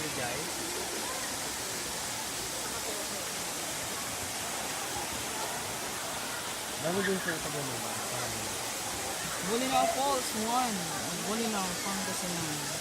Jolly guys. Dami din sila sa ganun. Bolinao Falls 1. Bolinao, Pangasinan.